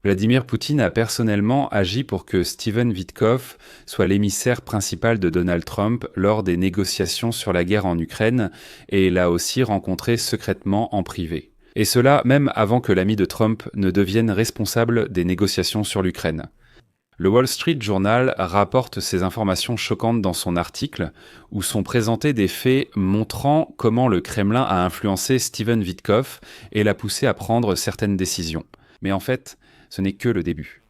Vladimir Poutine a personnellement agi pour que Steven Witkoff soit l'émissaire principal de Donald Trump lors des négociations sur la guerre en Ukraine et l'a aussi rencontré secrètement en privé. Et cela même avant que l'ami de Trump ne devienne responsable des négociations sur l'Ukraine. Le Wall Street Journal rapporte ces informations choquantes dans son article, où sont présentés des faits montrant comment le Kremlin a influencé Steven Witkoff et l'a poussé à prendre certaines décisions. Mais en fait, ce n'est que le début.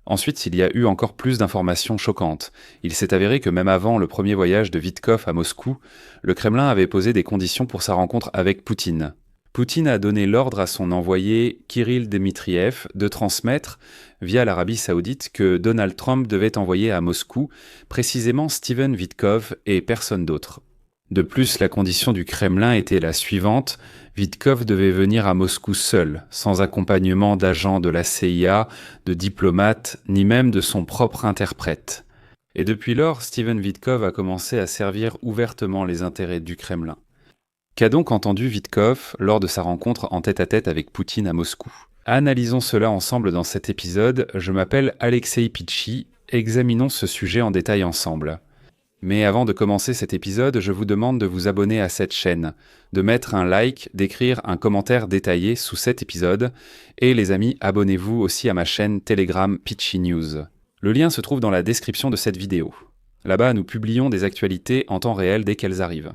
Ensuite, il y a eu encore plus d'informations choquantes. Il s'est avéré que même avant le premier voyage de Witkoff à Moscou, le Kremlin avait posé des conditions pour sa rencontre avec Poutine. Poutine a donné l'ordre à son envoyé Kirill Dmitriev de transmettre, via l'Arabie Saoudite, que Donald Trump devait envoyer à Moscou précisément Steven Witkoff et personne d'autre. De plus, la condition du Kremlin était la suivante: Witkoff devait venir à Moscou seul, sans accompagnement d'agents de la CIA, de diplomates, ni même de son propre interprète. Et depuis lors, Steven Witkoff a commencé à servir ouvertement les intérêts du Kremlin. Qu'a donc entendu Witkoff lors de sa rencontre en tête-à-tête avec Poutine à Moscou? Analysons cela ensemble dans cet épisode. Je m'appelle Alexei Pitchi. Examinons ce sujet en détail ensemble. Mais avant de commencer cet épisode, je vous demande de vous abonner à cette chaîne, de mettre un like, d'écrire un commentaire détaillé sous cet épisode, et les amis, abonnez-vous aussi à ma chaîne Telegram Pitchi News. Le lien se trouve dans la description de cette vidéo. Là-bas, nous publions des actualités en temps réel dès qu'elles arrivent.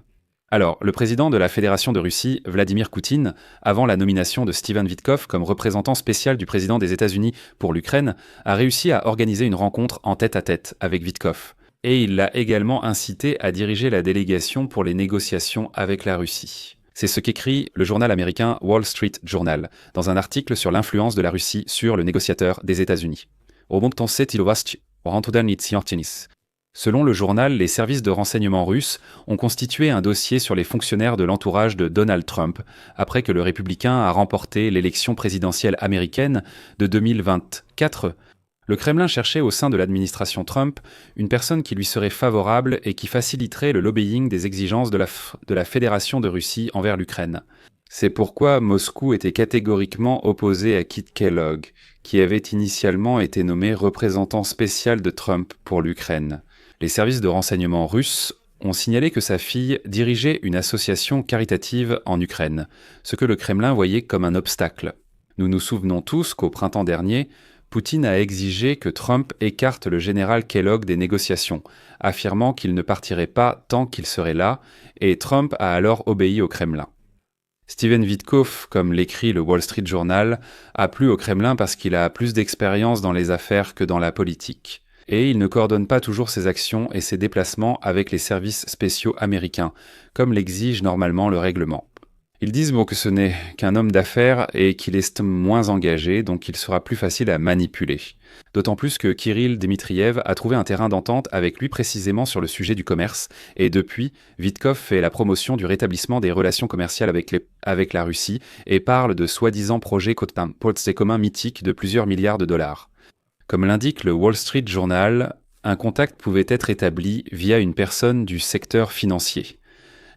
Alors, le président de la Fédération de Russie, Vladimir Poutine, avant la nomination de Steven Witkoff comme représentant spécial du président des États-Unis pour l'Ukraine, a réussi à organiser une rencontre en tête-à-tête avec Witkoff. Et il l'a également incité à diriger la délégation pour les négociations avec la Russie. C'est ce qu'écrit le journal américain Wall Street Journal, dans un article sur l'influence de la Russie sur le négociateur des États-Unis. Selon le journal, les services de renseignement russes ont constitué un dossier sur les fonctionnaires de l'entourage de Donald Trump, après que le républicain a remporté l'élection présidentielle américaine de 2024. Le Kremlin cherchait au sein de l'administration Trump une personne qui lui serait favorable et qui faciliterait le lobbying des exigences de la Fédération de Russie envers l'Ukraine. C'est pourquoi Moscou était catégoriquement opposé à Kit Kellogg, qui avait initialement été nommé représentant spécial de Trump pour l'Ukraine. Les services de renseignement russes ont signalé que sa fille dirigeait une association caritative en Ukraine, ce que le Kremlin voyait comme un obstacle. Nous nous souvenons tous qu'au printemps dernier, Poutine a exigé que Trump écarte le général Kellogg des négociations, affirmant qu'il ne partirait pas tant qu'il serait là, et Trump a alors obéi au Kremlin. Steven Witkoff, comme l'écrit le Wall Street Journal, a plu au Kremlin parce qu'il a plus d'expérience dans les affaires que dans la politique. Et il ne coordonne pas toujours ses actions et ses déplacements avec les services spéciaux américains, comme l'exige normalement le règlement. Ils disent que ce n'est qu'un homme d'affaires et qu'il est moins engagé, donc il sera plus facile à manipuler. D'autant plus que Kirill Dmitriev a trouvé un terrain d'entente avec lui précisément sur le sujet du commerce, et depuis, Witkoff fait la promotion du rétablissement des relations commerciales avec la Russie et parle de soi-disant projets communs mythiques de plusieurs milliards de dollars. Comme l'indique le Wall Street Journal, un contact pouvait être établi via une personne du secteur financier.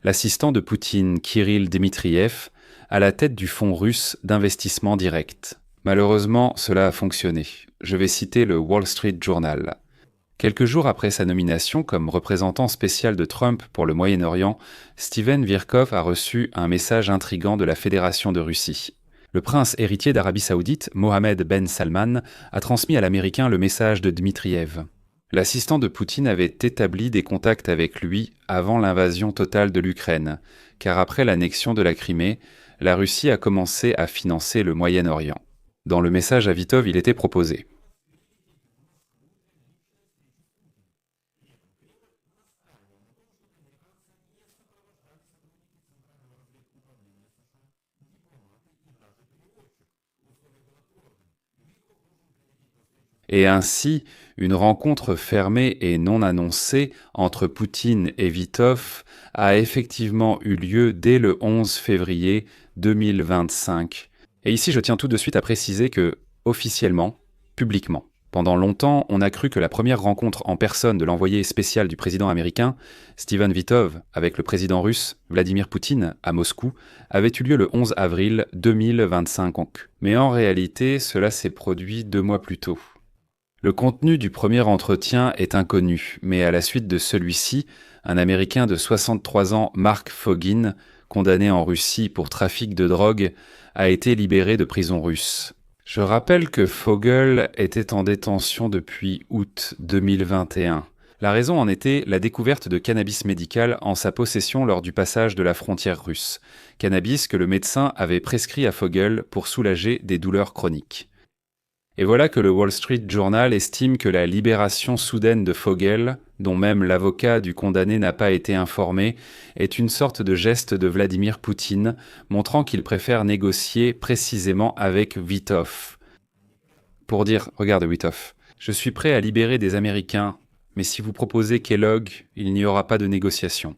L'assistant de Poutine, Kirill Dmitriev, à la tête du fonds russe d'investissement direct. Malheureusement, cela a fonctionné. Je vais citer le Wall Street Journal. Quelques jours après sa nomination comme représentant spécial de Trump pour le Moyen-Orient, Steven Witkoff a reçu un message intrigant de la Fédération de Russie. Le prince héritier d'Arabie Saoudite, Mohammed Ben Salman, a transmis à l'Américain le message de Dmitriev. L'assistant de Poutine avait établi des contacts avec lui avant l'invasion totale de l'Ukraine, car après l'annexion de la Crimée, la Russie a commencé à financer le Moyen-Orient. Dans le message à Witkoff, il était proposé. Et ainsi, une rencontre fermée et non annoncée entre Poutine et Witkoff a effectivement eu lieu dès le 11 février 2025. Et ici, je tiens tout de suite à préciser que, officiellement, publiquement, Pendant longtemps, on a cru que la première rencontre en personne de l'envoyé spécial du président américain, Steven Vitov, avec le président russe Vladimir Poutine à Moscou, avait eu lieu le 11 avril 2025. Mais en réalité, cela s'est produit 2 mois plus tôt. Le contenu du premier entretien est inconnu, mais à la suite de celui-ci, un Américain de 63 ans, Mark Fogin, condamné en Russie pour trafic de drogue, a été libéré de prison russe. Je rappelle que Fogel était en détention depuis août 2021. La raison en était la découverte de cannabis médical en sa possession lors du passage de la frontière russe. Cannabis que le médecin avait prescrit à Fogel pour soulager des douleurs chroniques. Et voilà que le Wall Street Journal estime que la libération soudaine de Fogel, dont même l'avocat du condamné n'a pas été informé, est une sorte de geste de Vladimir Poutine, montrant qu'il préfère négocier précisément avec Vitov. Pour dire, regarde Vitov, je suis prêt à libérer des Américains, mais si vous proposez Kellogg, il n'y aura pas de négociation.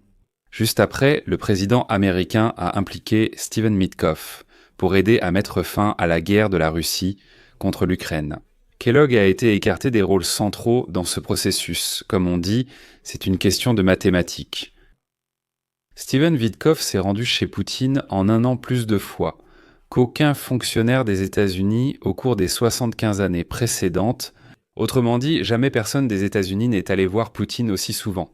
Juste après, le président américain a impliqué Steven Mitkoff pour aider à mettre fin à la guerre de la Russie contre l'Ukraine. Kellogg a été écarté des rôles centraux dans ce processus. Comme on dit, c'est une question de mathématiques. Steven Vitkoff s'est rendu chez Poutine en 1 an plus de fois qu'aucun fonctionnaire des États-Unis au cours des 75 années précédentes. Autrement dit, jamais personne des États-Unis n'est allé voir Poutine aussi souvent.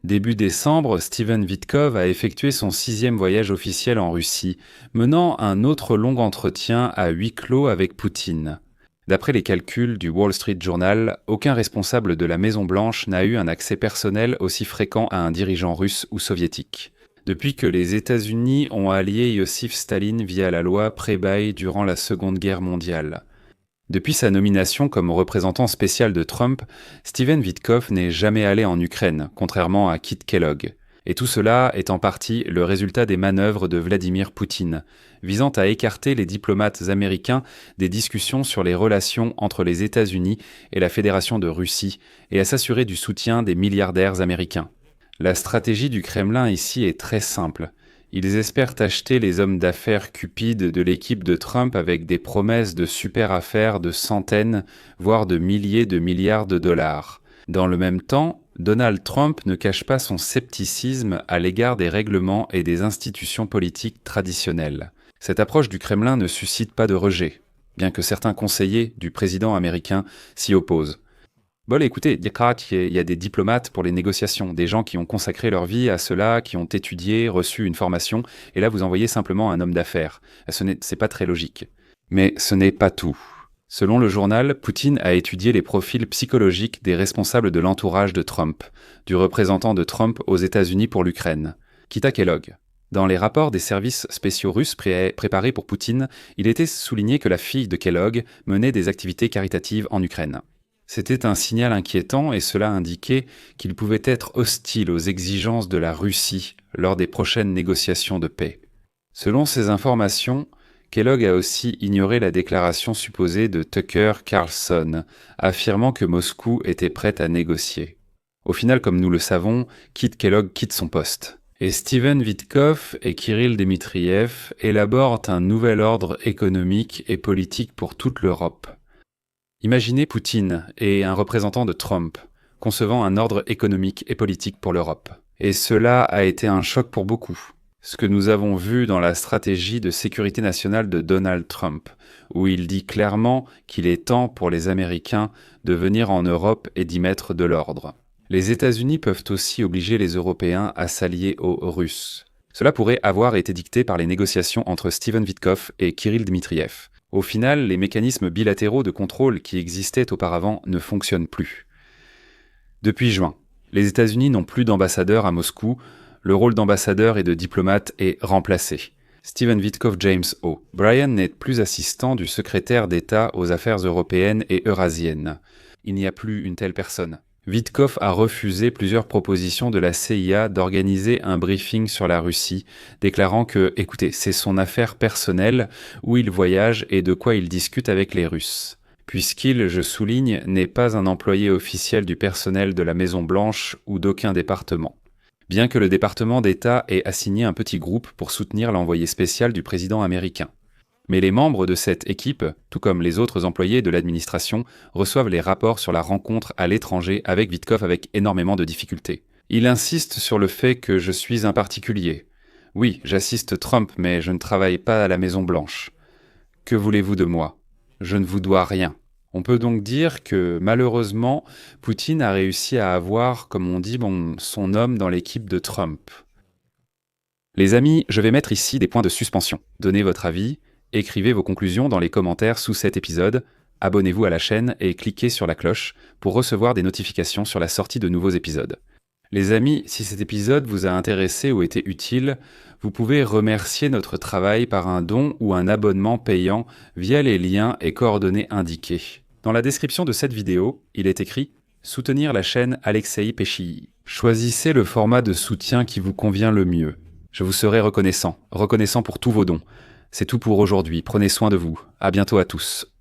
Début décembre, Steven Vitkoff a effectué son 6e voyage officiel en Russie, menant un autre long entretien à huis clos avec Poutine. D'après les calculs du Wall Street Journal, aucun responsable de la Maison-Blanche n'a eu un accès personnel aussi fréquent à un dirigeant russe ou soviétique. Depuis que les États-Unis ont allié Iosif Staline via la loi Prebaï durant la Seconde Guerre mondiale. Depuis sa nomination comme représentant spécial de Trump, Steven Vitkoff n'est jamais allé en Ukraine, contrairement à Kit Kellogg. Et tout cela est en partie le résultat des manœuvres de Vladimir Poutine, visant à écarter les diplomates américains des discussions sur les relations entre les États-Unis et la Fédération de Russie, et à s'assurer du soutien des milliardaires américains. La stratégie du Kremlin ici est très simple. Ils espèrent acheter les hommes d'affaires cupides de l'équipe de Trump avec des promesses de super affaires de centaines, voire de milliers de milliards de dollars. Dans le même temps, Donald Trump ne cache pas son scepticisme à l'égard des règlements et des institutions politiques traditionnelles. Cette approche du Kremlin ne suscite pas de rejet, bien que certains conseillers du président américain s'y opposent. Bon, écoutez, il y a des diplomates pour les négociations, des gens qui ont consacré leur vie à cela, qui ont étudié, reçu une formation, et là vous envoyez simplement un homme d'affaires. C'est pas très logique. Mais ce n'est pas tout. Selon le journal, Poutine a étudié les profils psychologiques des responsables de l'entourage de Trump, du représentant de Trump aux États-Unis pour l'Ukraine, Kita Kellogg. Dans les rapports des services spéciaux russes préparés pour Poutine, il était souligné que la fille de Kellogg menait des activités caritatives en Ukraine. C'était un signal inquiétant et cela indiquait qu'il pouvait être hostile aux exigences de la Russie lors des prochaines négociations de paix. Selon ces informations, Kellogg a aussi ignoré la déclaration supposée de Tucker Carlson, affirmant que Moscou était prête à négocier. Au final, comme nous le savons, Kit Kellogg quitte son poste. Et Steven Vitkoff et Kirill Dmitriev élaborent un nouvel ordre économique et politique pour toute l'Europe. Imaginez Poutine et un représentant de Trump concevant un ordre économique et politique pour l'Europe. Et cela a été un choc pour beaucoup. Ce que nous avons vu dans la stratégie de sécurité nationale de Donald Trump, où il dit clairement qu'il est temps pour les Américains de venir en Europe et d'y mettre de l'ordre. Les États-Unis peuvent aussi obliger les Européens à s'allier aux Russes. Cela pourrait avoir été dicté par les négociations entre Steven Vitkoff et Kirill Dmitriev. Au final, les mécanismes bilatéraux de contrôle qui existaient auparavant ne fonctionnent plus. Depuis juin, les États-Unis n'ont plus d'ambassadeur à Moscou. Le rôle d'ambassadeur et de diplomate est remplacé. Steven Vitkoff James O. Bryan n'est plus assistant du secrétaire d'État aux affaires européennes et eurasiennes. Il n'y a plus une telle personne. Vitkoff a refusé plusieurs propositions de la CIA d'organiser un briefing sur la Russie, déclarant que, écoutez, c'est son affaire personnelle, où il voyage et de quoi il discute avec les Russes. Puisqu'il, je souligne, n'est pas un employé officiel du personnel de la Maison-Blanche ou d'aucun département. Bien que le département d'État ait assigné un petit groupe pour soutenir l'envoyé spécial du président américain. Mais les membres de cette équipe, tout comme les autres employés de l'administration, reçoivent les rapports sur la rencontre à l'étranger avec Witkoff avec énormément de difficultés. Il insiste sur le fait que je suis un particulier. Oui, j'assiste Trump, mais je ne travaille pas à la Maison-Blanche. Que voulez-vous de moi? Je ne vous dois rien. On peut donc dire que, malheureusement, Poutine a réussi à avoir, comme on dit, son homme dans l'équipe de Trump. Les amis, je vais mettre ici des points de suspension. Donnez votre avis, écrivez vos conclusions dans les commentaires sous cet épisode, abonnez-vous à la chaîne et cliquez sur la cloche pour recevoir des notifications sur la sortie de nouveaux épisodes. Les amis, si cet épisode vous a intéressé ou été utile, vous pouvez remercier notre travail par un don ou un abonnement payant via les liens et coordonnées indiqués. Dans la description de cette vidéo, il est écrit « Soutenir la chaîne Alexei Peschiy ». Choisissez le format de soutien qui vous convient le mieux. Je vous serai reconnaissant pour tous vos dons. C'est tout pour aujourd'hui, prenez soin de vous. À bientôt à tous.